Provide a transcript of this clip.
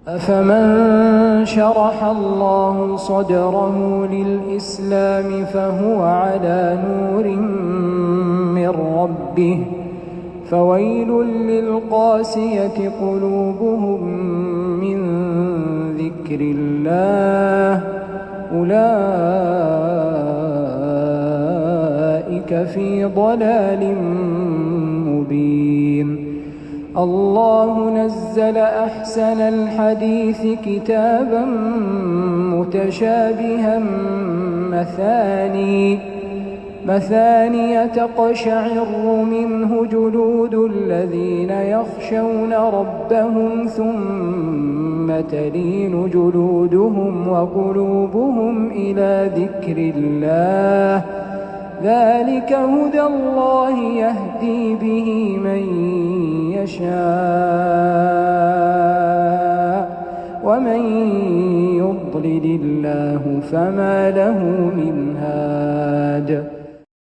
أفمن شرح الله صدره للإسلام فهو على نور من ربه فويل للقاسية قلوبهم من ذكر الله أولئك في ضلال مبين. الله نزل أحسن الحديث كتابا متشابها مثاني تقشعر منه جلود الذين يخشون ربهم ثم تلين جلودهم وقلوبهم إلى ذكر الله ذلك هدى الله يهدي به من يشاء ومن يضلل الله فما له من هاد.